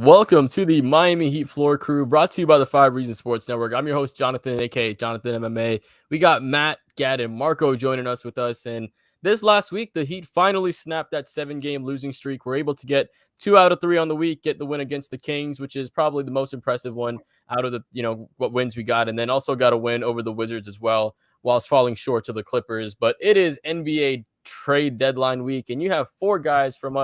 Welcome to the Miami Heat Floor Crew, brought to you by the 5 Reasons Sports Network. I'm your host, Jonathan, aka Jonathan MMA. We got Matt, Gad, and Marco joining us with us. And this last week, the Heat finally snapped that 7-game losing streak. We're able to get 2 out of 3 on the week, get the win against the Kings, which is probably the most impressive one out of the, what wins we got. And then also got a win over the Wizards as well, whilst falling short to the Clippers. But it is NBA trade deadline week, and you have 4 guys from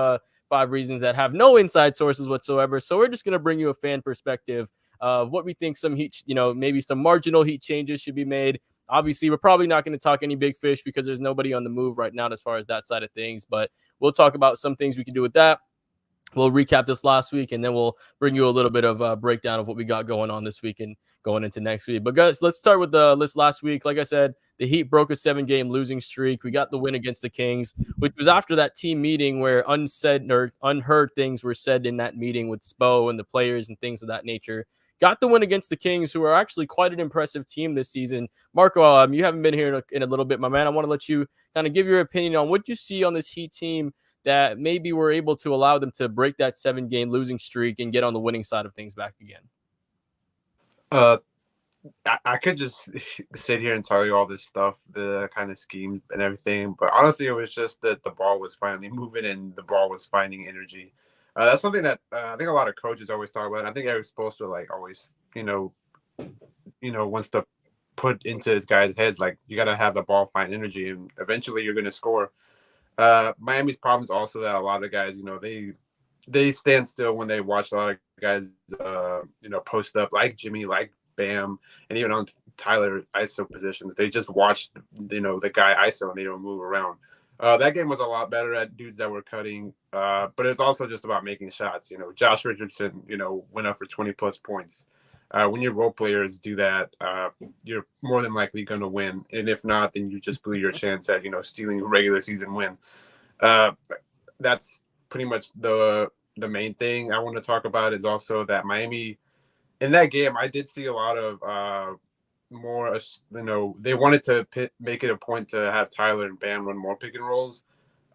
5 Reasons that have no inside sources whatsoever. So we're just going to bring you a fan perspective of what we think some Heat, maybe some marginal Heat changes should be made. Obviously, we're probably not going to talk any big fish because there's nobody on the move right now as far as that side of things. But we'll talk about some things we can do with that. We'll recap this last week, and then we'll bring you a little bit of a breakdown of what we got going on this week and going into next week. But guys, let's start with the list last week. Like I said, the Heat broke a 7-game losing streak. We got the win against the Kings, which was after that team meeting where unsaid or unheard things were said in that meeting with Spo and the players and things of that nature. Got the win against the Kings, who are actually quite an impressive team this season. Marco, you haven't been here in a little bit, my man. I want to let you kind of give your opinion on what you see on this Heat team that maybe we're able to allow them to break that 7-game losing streak and get on the winning side of things back again. I could just sit here and tell you all this stuff, the kind of scheme and everything, but honestly, it was just that the ball was finally moving and the ball was finding energy. That's something that I think a lot of coaches always talk about. I think Eric Spoelstra always, wants to put into his guys' heads you got to have the ball find energy, and eventually you're going to score. Miami's problem is also that a lot of guys, they stand still when they watch a lot of guys, post up like Jimmy, like Bam, and even on Tyler ISO positions. They just watch, the guy ISO and they don't move around. That game was a lot better at dudes that were cutting, but it's also just about making shots. Josh Richardson, went up for 20 plus points. When your role players do that, you're more than likely going to win. And if not, then you just blew your chance at, stealing a regular season win. That's pretty much the main thing I want to talk about is also that Miami, in that game, I did see a lot of more, they wanted to make it a point to have Tyler and Bam run more pick and rolls.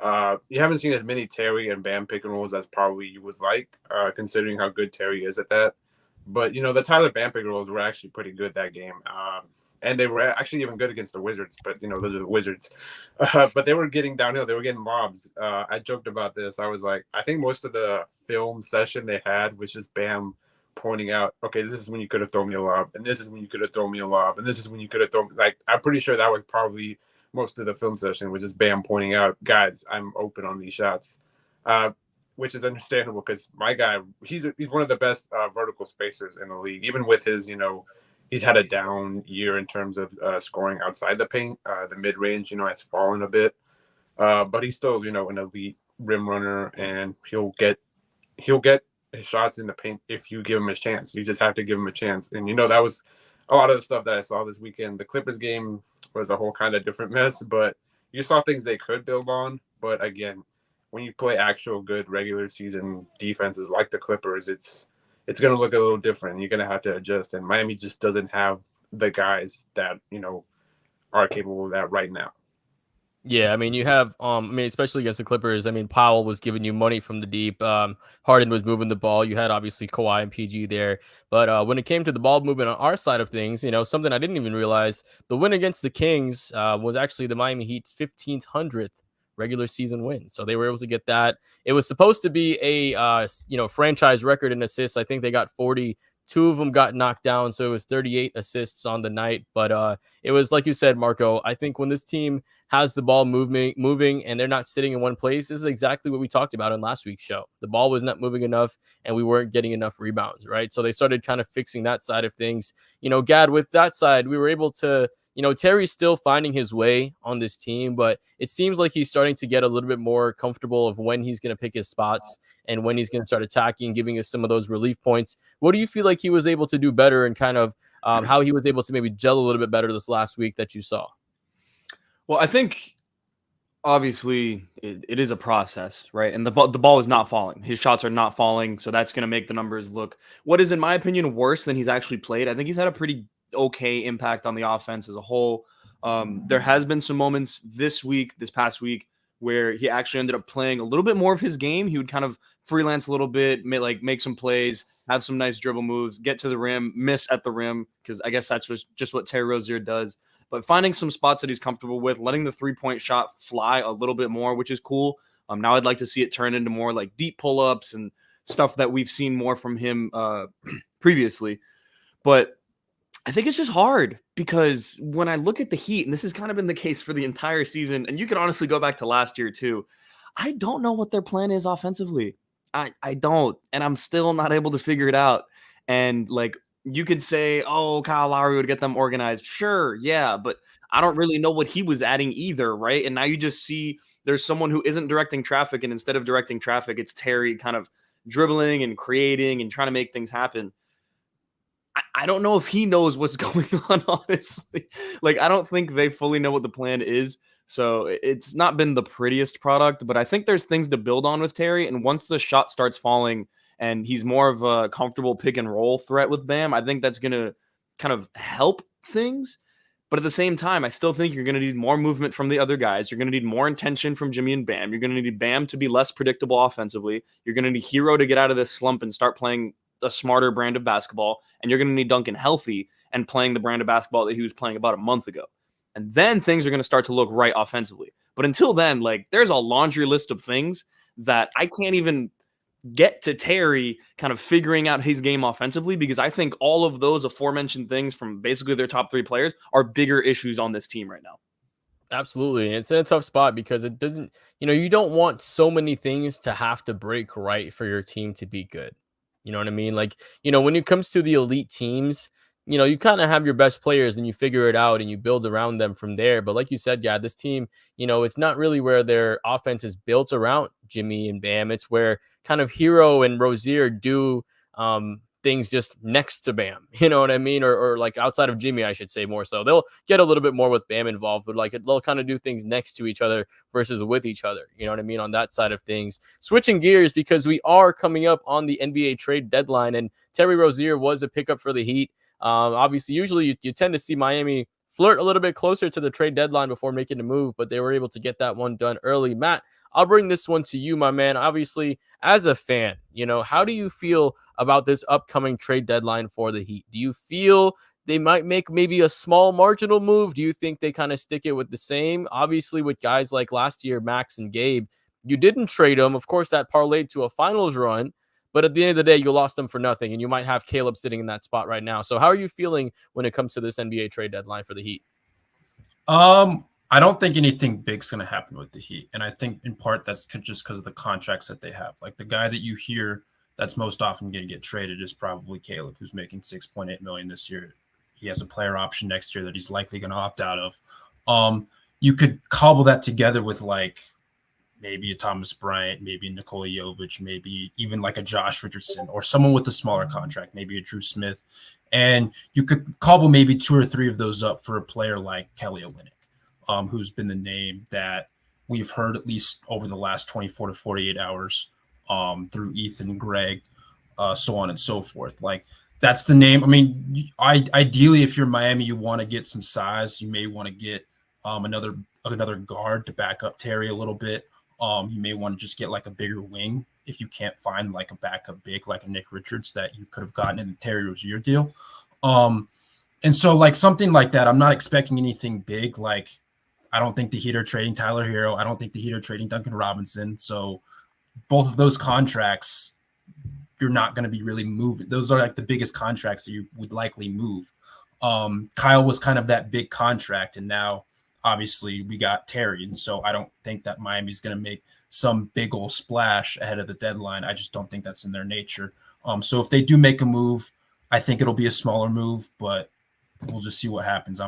You haven't seen as many Terry and Bam pick and rolls as probably you would like, considering how good Terry is at that. But, the Tyler Bam pick and rolls were actually pretty good that game. And they were actually even good against the Wizards, but, those are the Wizards. But they were getting downhill. They were getting lobs. I joked about this. I was like, I think most of the film session they had was just Bam pointing out, okay, this is when you could have thrown me a lob, and this is when you could have thrown me a lob, and this is when you could have thrown, I'm pretty sure that was probably most of the film session was just Bam pointing out, guys, I'm open on these shots, which is understandable because my guy, he's one of the best vertical spacers in the league, even with his, he's had a down year in terms of scoring outside the paint. The mid-range, has fallen a bit, but he's still, an elite rim runner, and he'll get his shots in the paint if you give him a chance. You just have to give him a chance. And, that was a lot of the stuff that I saw this weekend. The Clippers game was a whole kind of different mess, but you saw things they could build on. But again, when you play actual good regular season defenses like the Clippers, it's going to look a little different. You're going to have to adjust. And Miami just doesn't have the guys that, are capable of that right now. Yeah, I mean, you have, especially against the Clippers, Powell was giving you money from the deep. Harden was moving the ball. You had, obviously, Kawhi and PG there. But when it came to the ball movement on our side of things, something I didn't even realize, the win against the Kings was actually the Miami Heat's 1,500th regular season win. So they were able to get that. It was supposed to be a, franchise record in assists. I think they got 40. 2 of them got knocked down, so it was 38 assists on the night. But it was, like you said, Marco, I think when this team has the ball moving and they're not sitting in one place, this is exactly what we talked about in last week's show. The ball was not moving enough, and we weren't getting enough rebounds, right? So they started kind of fixing that side of things. Gad, with that side, we were able to, Terry's still finding his way on this team, but it seems like he's starting to get a little bit more comfortable of when he's going to pick his spots and when he's going to start attacking, giving us some of those relief points. What do you feel like he was able to do better, and kind of how he was able to maybe gel a little bit better this last week that you saw? Well, I think obviously it is a process, right? And the ball is not falling. His shots are not falling, so that's going to make the numbers look, what is in my opinion worse than he's actually played. I think he's had a pretty okay impact on the offense as a whole. There has been some moments this past week, where he actually ended up playing a little bit more of his game. He would kind of freelance a little bit, make some plays, have some nice dribble moves, get to the rim, miss at the rim, because I guess that's just what Terry Rozier does. But finding some spots that he's comfortable with, letting the three-point shot fly a little bit more, which is cool. Now I'd like to see it turn into more like deep pull-ups and stuff that we've seen more from him previously. But I think it's just hard because when I look at the Heat, and this has kind of been the case for the entire season, and you could honestly go back to last year too, I don't know what their plan is offensively. I don't, and I'm still not able to figure it out. And like you could say, oh, Kyle Lowry would get them organized. Sure, yeah, but I don't really know what he was adding either, right? And now you just see there's someone who isn't directing traffic, and instead of directing traffic, it's Terry kind of dribbling and creating and trying to make things happen. I don't know if he knows what's going on, honestly. Like, I don't think they fully know what the plan is. So it's not been the prettiest product, but I think there's things to build on with Terry. And once the shot starts falling and he's more of a comfortable pick and roll threat with Bam, I think that's going to kind of help things. But at the same time, I still think you're going to need more movement from the other guys. You're going to need more intention from Jimmy and Bam. You're going to need Bam to be less predictable offensively. You're going to need Hero to get out of this slump and start playing a smarter brand of basketball, and you're going to need Duncan healthy and playing the brand of basketball that he was playing about a month ago. And then things are going to start to look right offensively. But until then, like, there's a laundry list of things that I can't even get to Terry kind of figuring out his game offensively, because I think all of those aforementioned things from basically their top three players are bigger issues on this team right now. Absolutely. And it's in a tough spot because it doesn't, you don't want so many things to have to break right for your team to be good. You know what I mean? Like, when it comes to the elite teams, you kind of have your best players and you figure it out and you build around them from there. But like you said, yeah, this team, it's not really where their offense is built around Jimmy and Bam. It's where kind of Hero and Rozier do things just next to Bam, you know what I mean? Or like outside of Jimmy, I should say more so. They'll get a little bit more with Bam involved, but like they'll kind of do things next to each other versus with each other, you know what I mean? On that side of things. Switching gears, because we are coming up on the NBA trade deadline, and Terry Rozier was a pickup for the Heat. Obviously, usually you tend to see Miami flirt a little bit closer to the trade deadline before making a move, but they were able to get that one done early. Matt, I'll bring this one to you, my man. Obviously, as a fan, how do you feel about this upcoming trade deadline for the Heat? Do you feel they might make maybe a small marginal move? Do you think they kind of stick it with the same? Obviously, with guys like last year, Max and Gabe, you didn't trade them. Of course, that parlayed to a finals run, but at the end of the day, you lost them for nothing, and you might have Caleb sitting in that spot right now. So how are you feeling when it comes to this NBA trade deadline for the Heat? I don't think anything big's going to happen with the Heat. And I think in part that's just because of the contracts that they have. Like the guy that you hear that's most often going to get traded is probably Caleb, who's making $6.8 million this year. He has a player option next year that he's likely going to opt out of. You could cobble that together with like maybe a Thomas Bryant, maybe Nikola Jovic, maybe even like a Josh Richardson or someone with a smaller contract, maybe a Drew Smith. And you could cobble maybe 2 or 3 of those up for a player like Kelly Olynyk. Who's been the name that we've heard at least over the last 24 to 48 hours through Ethan, Greg, so on and so forth. Like that's the name. I mean, ideally, if you're Miami, you want to get some size. You may want to get another guard to back up Terry a little bit. You may want to just get like a bigger wing if you can't find like a backup big like a Nick Richards that you could have gotten in the Terry Rozier deal. And so like something like that, I'm not expecting anything big. Like I don't think the Heat are trading Tyler Hero. I don't think the Heat are trading Duncan Robinson. So both of those contracts, you're not going to be really moving. Those are like the biggest contracts that you would likely move. Kyle was kind of that big contract, and now obviously we got Terry. And so I don't think that Miami's going to make some big old splash ahead of the deadline. I just don't think that's in their nature. So if they do make a move, I think it'll be a smaller move, but we'll just see what happens. I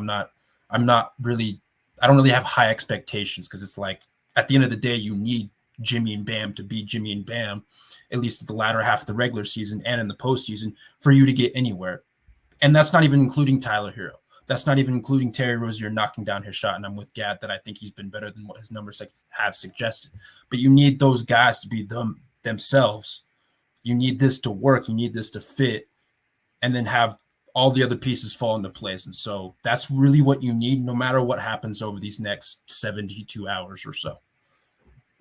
don't really have high expectations because it's like at the end of the day, you need Jimmy and Bam to be Jimmy and Bam, at least at the latter half of the regular season and in the postseason for you to get anywhere. And that's not even including Tyler Hero. That's not even including Terry Rozier knocking down his shot. And I'm with Gad that I think he's been better than what his numbers have suggested. But you need those guys to be themselves. You need this to work. You need this to fit. And then have all the other pieces fall into place. And so that's really what you need no matter what happens over these next 72 hours or so.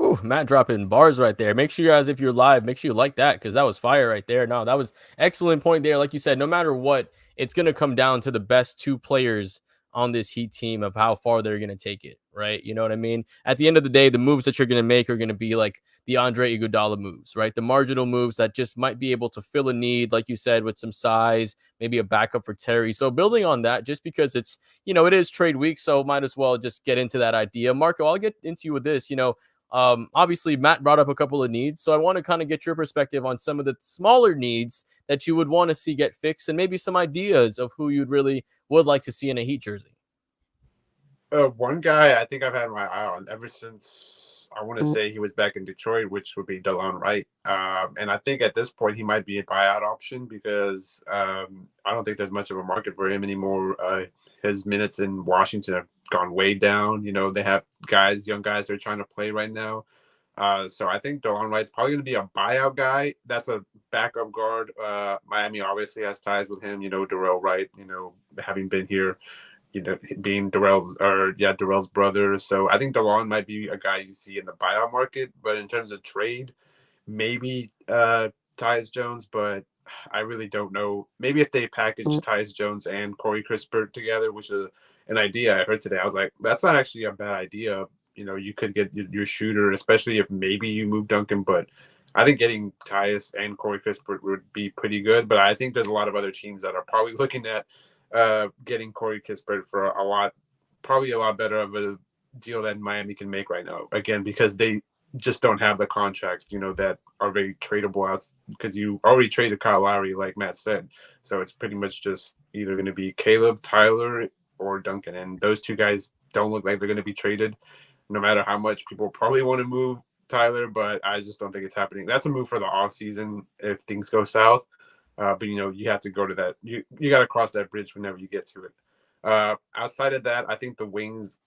Ooh, Matt dropping bars right there. Make sure you guys, if you're live, make sure you like that because that was fire right there. No, that was excellent point there. Like you said, no matter what, it's going to come down to the best two players on this Heat team of how far they're going to take it, right? You know what I mean? At the end of the day, the moves that you're going to make are going to be like the Andre Iguodala moves, right? The marginal moves that just might be able to fill a need, like you said, with some size, maybe a backup for Terry. So building on that, just because it's, it is trade week, so might as well just get into that idea. Marco, I'll get into you with this, obviously, Matt brought up a couple of needs, so I want to kind of get your perspective on some of the smaller needs that you would want to see get fixed, and maybe some ideas of who you'd really would like to see in a Heat jersey. One guy I think I've had my eye on ever since I want to say he was back in Detroit, which would be DeLon Wright. And I think at this point he might be a buyout option because I don't think there's much of a market for him anymore. His minutes in Washington have gone way down. They have young guys that are trying to play right now. So I think DeLon Wright's probably going to be a buyout guy. That's a backup guard. Miami obviously has ties with him. Darrell Wright, having been here, being Darrell's brother. So I think DeLon might be a guy you see in the buyout market. But in terms of trade, maybe Tyus Jones, but I really don't know. Maybe if they package Tyus Jones and Corey Kispert together, which is an idea I heard today, I was like, that's not actually a bad idea. You could get your shooter, especially if maybe you move Duncan. But I think getting Tyus and Corey Kispert would be pretty good. But I think there's a lot of other teams that are probably looking at getting Corey Kispert for probably a lot better of a deal than Miami can make right now. Again, because they just don't have the contracts, that are very tradable out because you already traded Kyle Lowry, like Matt said. So it's pretty much just either going to be Caleb, Tyler, or Duncan. And those two guys don't look like they're going to be traded, no matter how much people probably want to move Tyler, but I just don't think it's happening. That's a move for the offseason if things go south. But you have to go to that. You got to cross that bridge whenever you get to it. Outside of that, I think the wings.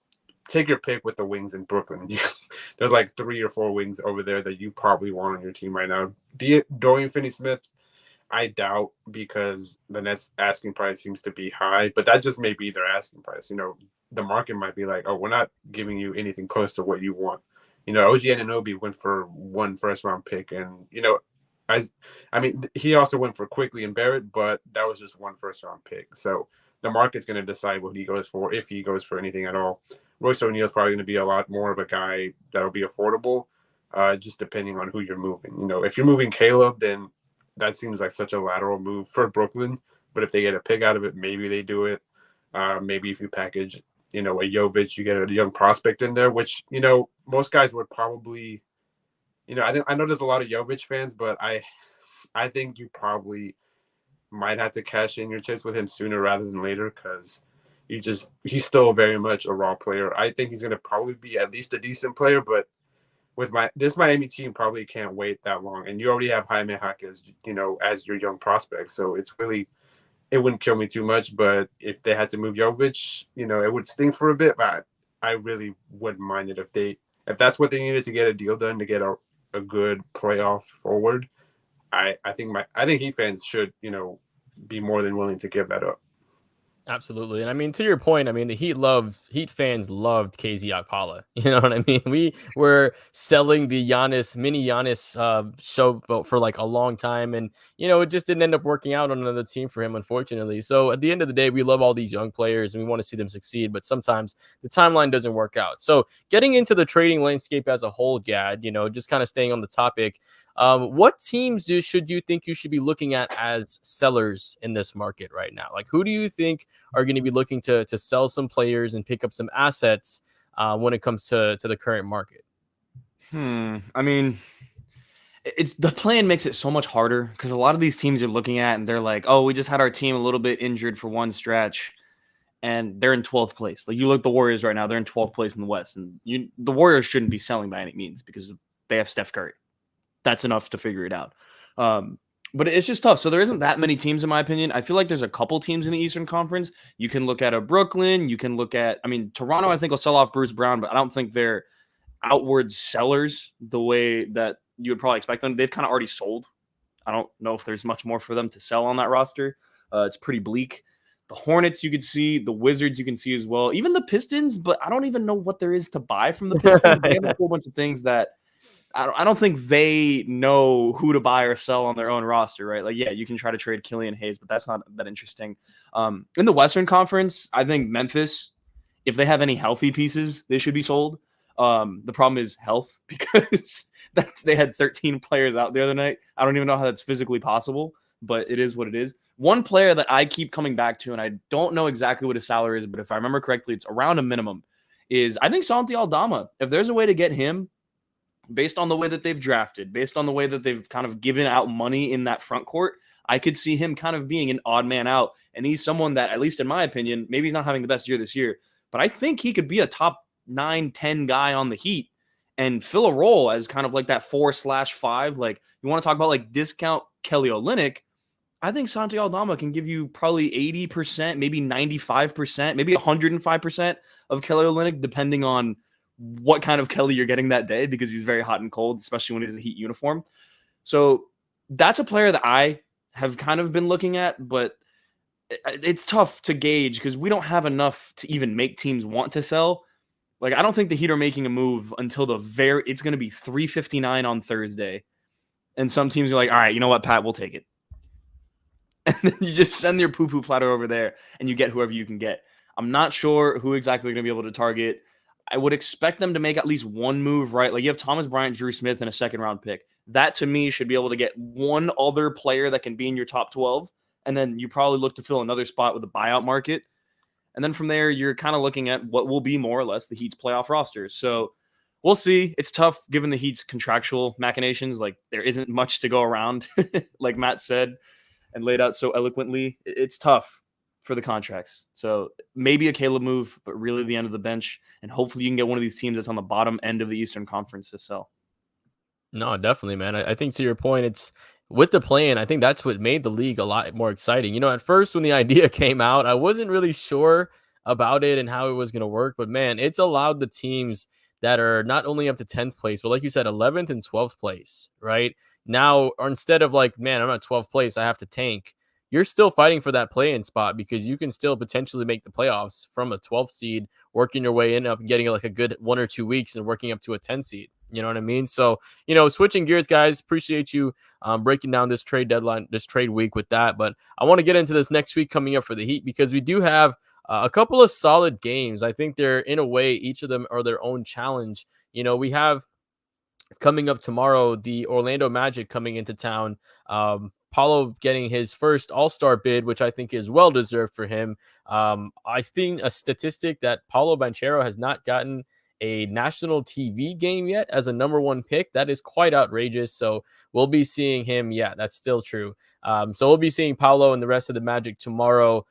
Take your pick with the wings in Brooklyn. There's like 3 or 4 wings over there that you probably want on your team right now. Dorian Finney-Smith, I doubt because the Nets asking price seems to be high, but that just may be their asking price. The market might be like, oh, we're not giving you anything close to what you want. OG Anunoby went for 1 first-round pick, and he also went for Quickly and Barrett, but that was just 1 first-round pick. So the market's going to decide what he goes for, if he goes for anything at all. Royce O'Neal's probably going to be a lot more of a guy that'll be affordable, just depending on who you're moving. If you're moving Caleb, then that seems like such a lateral move for Brooklyn. But if they get a pick out of it, maybe they do it. Maybe if you package, a Jovic, you get a young prospect in there, which, most guys would probably, I know there's a lot of Jovic fans, but I think you probably might have to cash in your chips with him sooner rather than later because he's still very much a raw player. I think he's going to probably be at least a decent player, but with this Miami team probably can't wait that long. And you already have Jaime Jaquez, as your young prospect. So it wouldn't kill me too much. But if they had to move Jovic, it would sting for a bit. But I really wouldn't mind it if that's what they needed to get a deal done to get a good playoff forward. I think Heat fans should, be more than willing to give that up. Absolutely. And to your point, the Heat fans loved KZ Okpala. You know what I mean? We were selling the mini Giannis show for like a long time. And, it just didn't end up working out on another team for him, unfortunately. So at the end of the day, we love all these young players and we want to see them succeed. But sometimes the timeline doesn't work out. So getting into the trading landscape as a whole, Gad, just kind of staying on the topic. What teams should you think you should be looking at as sellers in this market right now? Like, who do you think are going to be looking to sell some players and pick up some assets when it comes to the current market? It's the plan makes it so much harder because a lot of these teams you're looking at and they're like, oh, we just had our team a little bit injured for one stretch and they're in 12th place. Like you look at the Warriors right now, they're in 12th place in the West, and the Warriors shouldn't be selling by any means because they have Steph Curry. That's enough to figure it out. But it's just tough. So there isn't that many teams, in my opinion. I feel like there's a couple teams in the Eastern Conference. You can look at a Brooklyn. You can look at, Toronto, I think, will sell off Bruce Brown, but I don't think they're outward sellers the way that you would probably expect them. They've kind of already sold. I don't know if there's much more for them to sell on that roster. It's pretty bleak. The Hornets you could see. The Wizards you can see as well. Even the Pistons, but I don't even know what there is to buy from the Pistons. They have a whole bunch of things that I don't think they know who to buy or sell on their own roster, right? Like, yeah, you can try to trade Killian Hayes, but that's not that interesting. In the Western Conference, I think Memphis, if they have any healthy pieces, they should be sold. The problem is health because they had 13 players out the other night. I don't even know how that's physically possible, but it is what it is. One player that I keep coming back to, and I don't know exactly what his salary is, but if I remember correctly, it's around a minimum, is I think Santi Aldama. If there's a way to get him, based on the way that they've drafted, based on the way that they've kind of given out money in that front court, I could see him kind of being an odd man out. And he's someone that, at least in my opinion, maybe he's not having the best year this year, but I think he could be a top 9-10 guy on the Heat and fill a role as kind of like that 4/5. Like, you want to talk about like discount Kelly Olynyk, I think Santi Aldama can give you probably 80%, maybe 95%, maybe 105% of Kelly Olynyk, depending on what kind of Kelly you're getting that day, because he's very hot and cold, especially when he's in a Heat uniform. So that's a player that I have kind of been looking at, but it's tough to gauge because we don't have enough to even make teams want to sell. Like, I don't think the Heat are making a move until it's going to be 3:59 on Thursday. And some teams are like, all right, you know what, Pat, we'll take it. And then you just send your poo-poo platter over there and you get whoever you can get. I'm not sure who exactly they're going to be able to target. I would expect them to make at least one move, right? Like, you have Thomas Bryant, Drew Smith, and a second-round pick. That, to me, should be able to get one other player that can be in your top 12, and then you probably look to fill another spot with a buyout market. And then from there, you're kind of looking at what will be more or less the Heat's playoff rosters. So we'll see. It's tough given the Heat's contractual machinations. Like, there isn't much to go around, like Matt said and laid out so eloquently. It's tough for the contracts. So maybe a Caleb move, but really the end of the bench. And hopefully you can get one of these teams that's on the bottom end of the Eastern Conference to sell. No, definitely, man. I think to your point, it's with the plan. I think that's what made the league a lot more exciting. You know, at first when the idea came out, I wasn't really sure about it and how it was going to work. But man, it's allowed the teams that are not only up to 10th place, but like you said, 11th and 12th place, right? Now, or instead of like, man, I'm at 12th place, I have to tank. You're still fighting for that play-in spot because you can still potentially make the playoffs from a 12th seed, working your way in, up getting like a good 1 or 2 weeks and working up to a 10 seed. You know what I mean? So, you know, switching gears, guys, appreciate you breaking down this trade deadline, this trade week with that. But I want to get into this next week coming up for the Heat because we do have a couple of solid games. I think they're, in a way, each of them are their own challenge. You know, we have coming up tomorrow, the Orlando Magic coming into town. Paulo getting his first All-Star bid, which I think is well-deserved for him. I think a statistic that Paulo Banchero has not gotten a national TV game yet as a number 1 pick. That is quite outrageous. So we'll be seeing him. Yeah, that's still true. So we'll be seeing Paulo and the rest of the Magic tomorrow.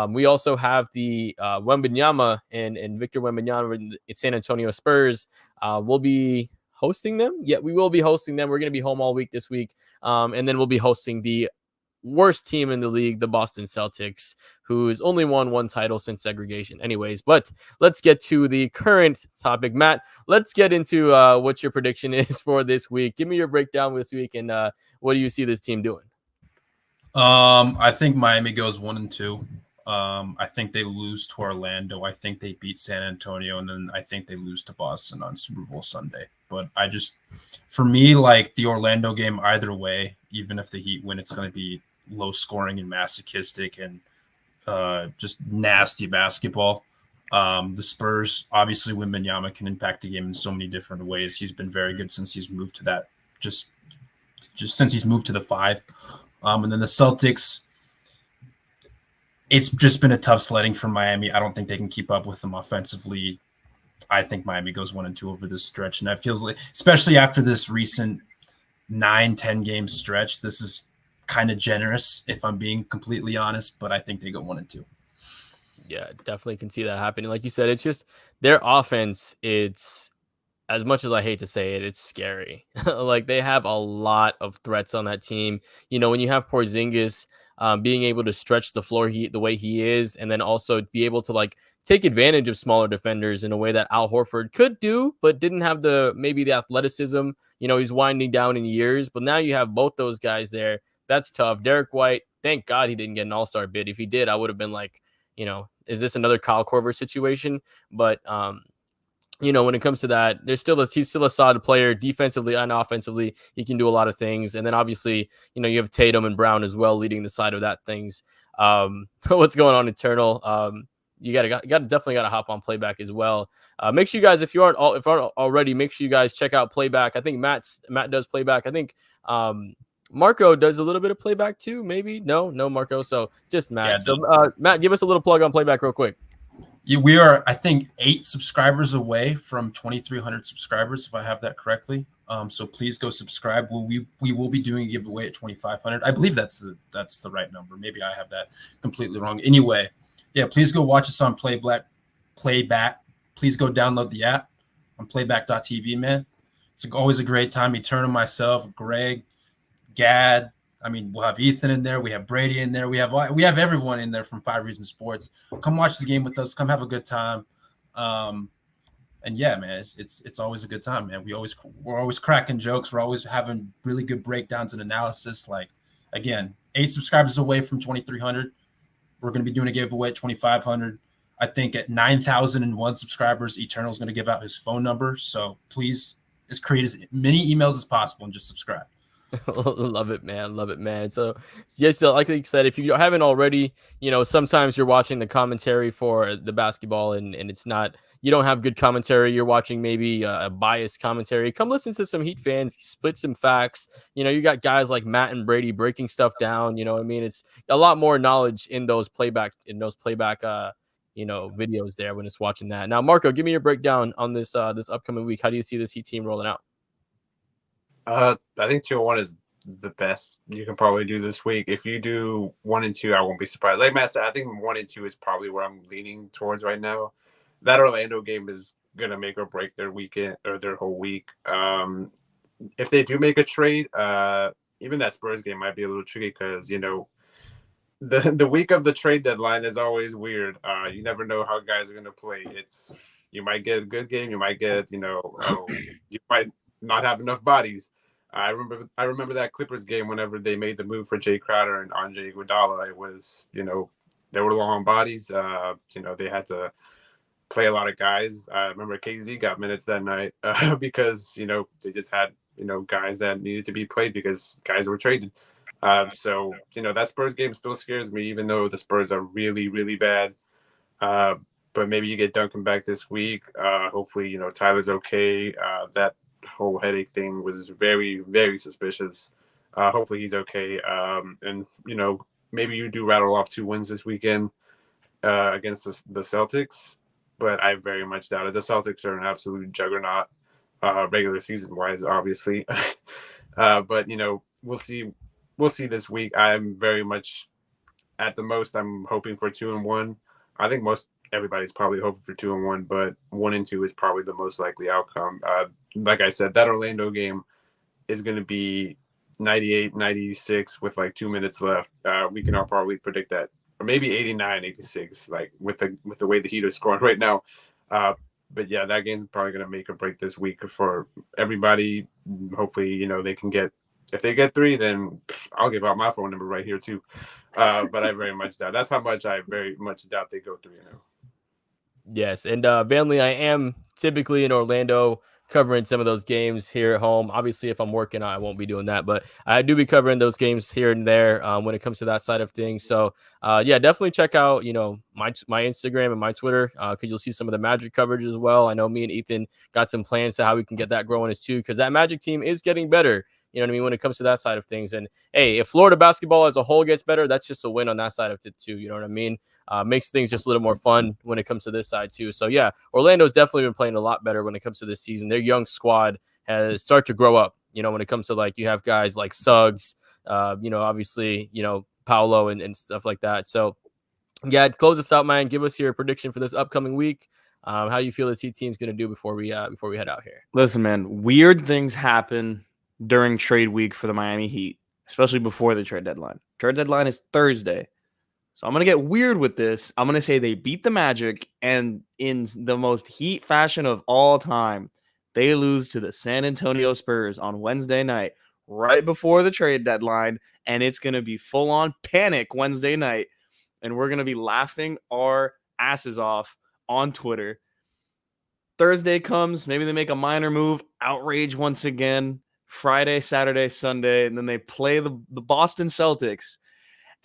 We also have the Wembanyama and Victor Wembanyama in San Antonio Spurs. We'll be hosting them. Yeah, we will be hosting them. We're going to be home all week this week. And then we'll be hosting the worst team in the league, the Boston Celtics, who's only won 1 title since segregation. Anyways, but let's get to the current topic. Matt, let's get into what your prediction is for this week. Give me your breakdown this week and what do you see this team doing? I think Miami goes 1-2. I think they lose to Orlando. I think they beat San Antonio, and then I think they lose to Boston on Super Bowl Sunday. But for me, like the Orlando game, either way, even if the Heat win, it's going to be low scoring and masochistic and just nasty basketball. The Spurs, obviously, Wembanyama can impact the game in so many different ways. He's been very good since he's moved to that, just since he's moved to the 5. And then the Celtics, it's just been a tough sledding for Miami. I don't think they can keep up with them offensively. I think Miami goes 1-2 over this stretch. And that feels like, especially after this recent 9-10 game stretch, this is kind of generous if I'm being completely honest, but I think they go 1-2. Yeah, definitely can see that happening. Like you said, it's just their offense. It's, as much as I hate to say it, it's scary. Like, they have a lot of threats on that team. You know, when you have Porzingis being able to stretch the floor the way he is, and then also be able to like take advantage of smaller defenders in a way that Al Horford could do, but didn't have maybe the athleticism. You know, he's winding down in years, but now you have both those guys there. That's tough. Derek White, thank God he didn't get an All-Star bid. If he did, I would have been like, you know, is this another Kyle Korver situation? But when it comes to that, he's still a solid player defensively and offensively. He can do a lot of things. And then obviously, you have Tatum and Brown as well leading the side of that things. What's going on internal? You definitely gotta hop on playback as well. Make sure you guys, if you aren't already, make sure you guys check out playback. I think Matt does playback. I think Marco does a little bit of playback too. Maybe no Marco. So just Matt. Yeah, So Matt, give us a little plug on playback real quick. We are, I think, 8 subscribers away from 2,300 subscribers, if I have that correctly. So please go subscribe. We will be doing a giveaway at 2,500. I believe that's the right number. Maybe I have that completely wrong. Anyway, yeah, please go watch us on Playback. Please go download the app on playback.tv, man. It's always a great time. Eternal, myself, Greg, Gad. I mean, we'll have Ethan in there. We have Brady in there. We have everyone in there from 5 Reasons Sports. Come watch the game with us. Come have a good time. And yeah, man, it's always a good time, man. We're always cracking jokes. We're always having really good breakdowns and analysis. Like, again, 8 subscribers away from 2,300. We're going to be doing a giveaway at 2,500. I think at 9,001 subscribers, Eternal is going to give out his phone number. So please, create as many emails as possible and just subscribe. Love it, man. So yes, like you said, if you haven't already, sometimes you're watching the commentary for the basketball and it's not, you don't have good commentary. You're watching maybe a biased commentary. Come listen to some Heat fans, split some facts. You got guys like Matt and Brady breaking stuff down. You know what I mean? It's a lot more knowledge in those playback videos there when it's watching that. Now, Marco, give me your breakdown on this upcoming week. How do you see this Heat team rolling out? I think 2-1 is the best you can probably do this week. If you do 1 and 2, I won't be surprised. Like Matt said, I think 1 and 2 is probably where I'm leaning towards right now. That Orlando game is gonna make or break their weekend or their whole week. If they do make a trade, even that Spurs game might be a little tricky because the week of the trade deadline is always weird. You never know how guys are gonna play. You might get a good game, you might get you might not have enough bodies. I remember that Clippers game whenever they made the move for Jay Crowder and Andre Iguodala. It was they were long bodies. They had to play a lot of guys. I remember KZ got minutes that night because they just had guys that needed to be played because guys were traded. So that Spurs game still scares me, even though the Spurs are really, really bad. But maybe you get Duncan back this week. Hopefully Tyler's okay. That whole headache thing was very, very suspicious. Hopefully he's okay. And maybe you do rattle off 2 wins this weekend against the Celtics, but I very much doubt it. The Celtics are an absolute juggernaut, regular season wise, obviously. But we'll see. We'll see this week. I'm very much, at the most, I'm hoping for 2-1. I think everybody's probably hoping for 2-1, but 1 and 2 is probably the most likely outcome. Like I said, that Orlando game is going to be 98-96 with like 2 minutes left. We can all probably predict that, or maybe 89-86, like with the way the Heat are scoring right now. But yeah, that game's probably going to make or break this week for everybody. Hopefully, they can get. If they get 3, then I'll give out my phone number right here too. But I very much doubt. That's how much I very much doubt they go 3-0. Yes, and Vanley, I am typically in Orlando covering some of those games here at home. Obviously, if I'm working, I won't be doing that, but I do be covering those games here and there when it comes to that side of things. So, yeah, definitely check out my Instagram and my Twitter because you'll see some of the Magic coverage as well. I know me and Ethan got some plans to how we can get that growing as too because that Magic team is getting better. You know what I mean? When it comes to that side of things. And hey, if Florida basketball as a whole gets better, that's just a win on that side of it too. You know what I mean? Makes things just a little more fun when it comes to this side too. So yeah, Orlando's definitely been playing a lot better when it comes to this season. Their young squad has started to grow up, when it comes to like, you have guys like Suggs, obviously, Paolo and stuff like that. So yeah, close us out, man. Give us your prediction for this upcoming week. How you feel this Heat team's going to do before we head out here. Listen, man, weird things happen during trade week for the Miami Heat, especially before the trade deadline. Trade deadline is Thursday. So I'm going to get weird with this. I'm going to say they beat the Magic, and in the most Heat fashion of all time, they lose to the San Antonio Spurs on Wednesday night, right before the trade deadline, and it's going to be full-on panic Wednesday night, and we're going to be laughing our asses off on Twitter. Thursday comes, maybe they make a minor move, outrage once again. Friday, Saturday, Sunday, and then they play the Boston Celtics.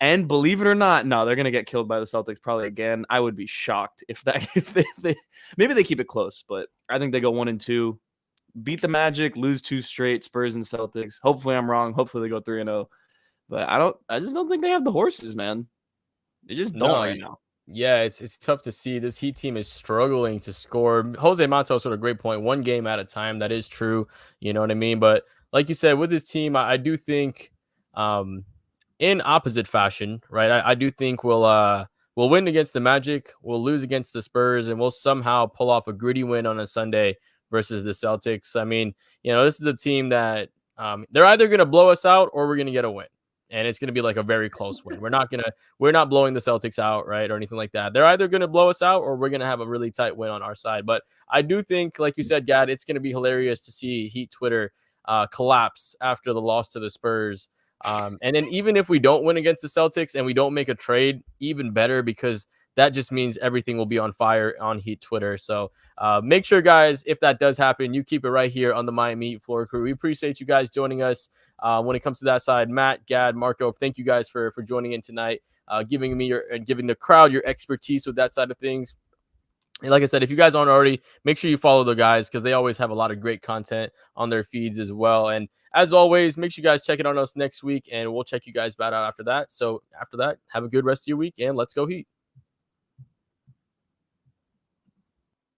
And believe it or not, no, they're gonna get killed by the Celtics probably again. I would be shocked if they maybe they keep it close, but I think they go 1-2, beat the Magic, lose 2 straight, Spurs and Celtics. Hopefully I'm wrong. Hopefully they go 3-0. But I just don't think they have the horses, man. They just don't right now. Yeah, it's tough to see. This Heat team is struggling to score. Jose Matos sort of great point. One game at a time. That is true. You know what I mean? But like you said, with this team, I do think in opposite fashion, right? I do think we'll win against the Magic, we'll lose against the Spurs, and we'll somehow pull off a gritty win on a Sunday versus the Celtics. I mean, this is a team that they're either gonna blow us out or we're gonna get a win. And it's going to be like a very close win. We're not blowing the Celtics out, right, or anything like that. They're either going to blow us out or we're going to have a really tight win on our side. But I do think, like you said, Gad, it's going to be hilarious to see Heat Twitter collapse after the loss to the Spurs. And then even if we don't win against the Celtics and we don't make a trade, even better, because that just means everything will be on fire on Heat Twitter. So make sure, guys, if that does happen, you keep it right here on the Miami Heat Floor Crew. We appreciate you guys joining us when it comes to that side. Matt, Gad, Marco, thank you guys for joining in tonight, giving the crowd your expertise with that side of things. And like I said, if you guys aren't already, make sure you follow the guys because they always have a lot of great content on their feeds as well. And as always, make sure you guys check it on us next week, and we'll check you guys back out after that. So after that, have a good rest of your week, and let's go Heat.